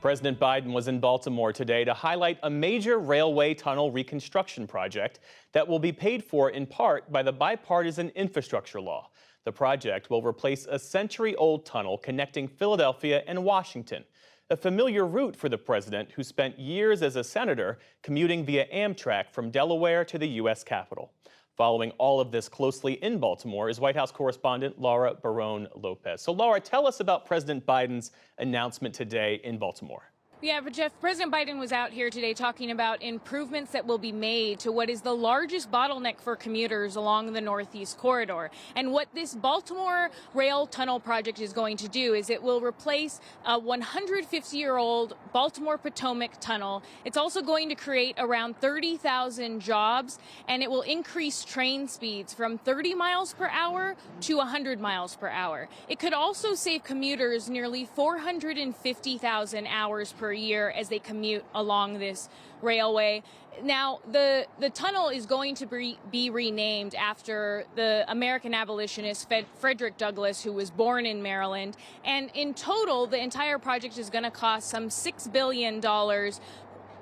President Biden was in Baltimore today to highlight a major railway tunnel reconstruction project that will be paid for in part by the bipartisan infrastructure law. The project will replace a century-old tunnel connecting Philadelphia and Washington, a familiar route for the president who spent years as a senator commuting via Amtrak from Delaware to the U.S. Capitol. Following all of this closely in Baltimore is White House correspondent Laura Barrón-Lopez. So Laura, tell us about President Biden's announcement today in Baltimore. Yeah, but Jeff, President Biden was out here today talking about improvements that will be made to what is the largest bottleneck for commuters along the Northeast Corridor. And what this Baltimore rail tunnel project is going to do is it will replace a 150-year-old Baltimore Potomac tunnel. It's also going to create around 30,000 jobs, and it will increase train speeds from 30 miles per hour to 100 miles per hour. It could also save commuters nearly 450,000 hours per year as they commute along this railway. Now, the tunnel is going to be renamed after the American abolitionist Frederick Douglass, who was born in Maryland. And in total, the entire project is going to cost some $6 billion.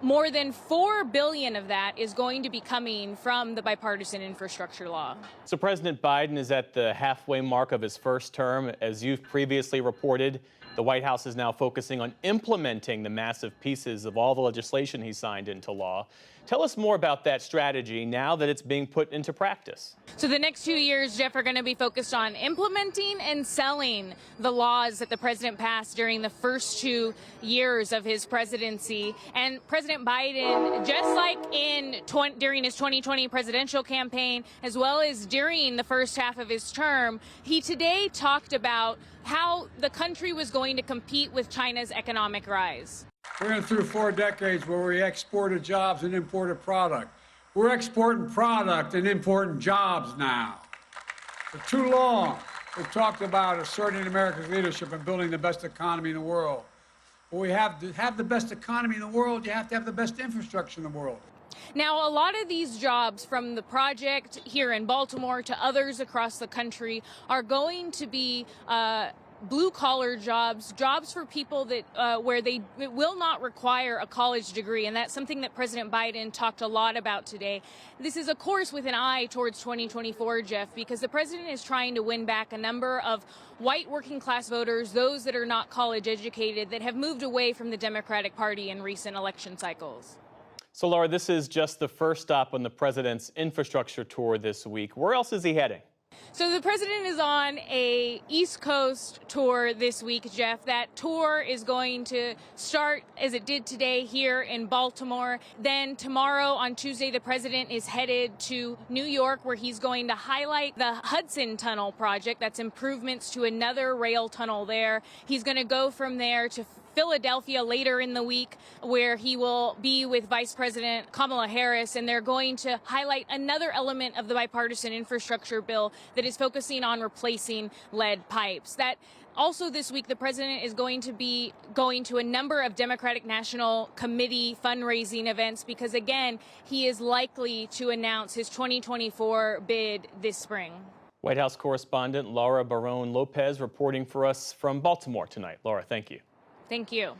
More than $4 billion of that is going to be coming from the bipartisan infrastructure law. So President Biden is at the halfway mark of his first term. As you've previously reported, the White House is now focusing on implementing the massive pieces of all the legislation he signed into law. Tell us more about that strategy now that it's being put into practice. So the next 2 years, Jeff, are going to be focused on implementing and selling the laws that the president passed during the first 2 years of his presidency. And President Biden, just like during his 2020 presidential campaign, as well as during the first half of his term, he today talked about how the country was going to compete with China's economic rise. We went through 4 decades where we exported jobs and imported product. We're exporting product and importing jobs now. For too long, we've talked about asserting America's leadership and building the best economy in the world. But we have to have the best economy in the world, you have to have the best infrastructure in the world. Now, a lot of these jobs, from the project here in Baltimore to others across the country, are going to be blue-collar jobs, jobs for people that where it will not require a college degree, and that's something that President Biden talked a lot about today. This is, of course, with an eye towards 2024, Jeff, because the president is trying to win back a number of white working-class voters, those that are not college-educated, that have moved away from the Democratic Party in recent election cycles. So, Laura, this is just the first stop on the president's infrastructure tour this week. Where else is he heading? So the president is on a East Coast tour this week, Jeff. That tour is going to start, as it did today, here in Baltimore. Then tomorrow, on Tuesday, the president is headed to New York, where he's going to highlight the Hudson Tunnel project. That's improvements to another rail tunnel there. He's going to go from there to Philadelphia later in the week, where he will be with Vice President Kamala Harris, and they're going to highlight another element of the bipartisan infrastructure bill that is focusing on replacing lead pipes. That also this week, the president is going to be going to a number of Democratic National Committee fundraising events because, again, he is likely to announce his 2024 bid this spring. White House correspondent Laura Barrón-Lopez reporting for us from Baltimore tonight. Laura, thank you. Thank you.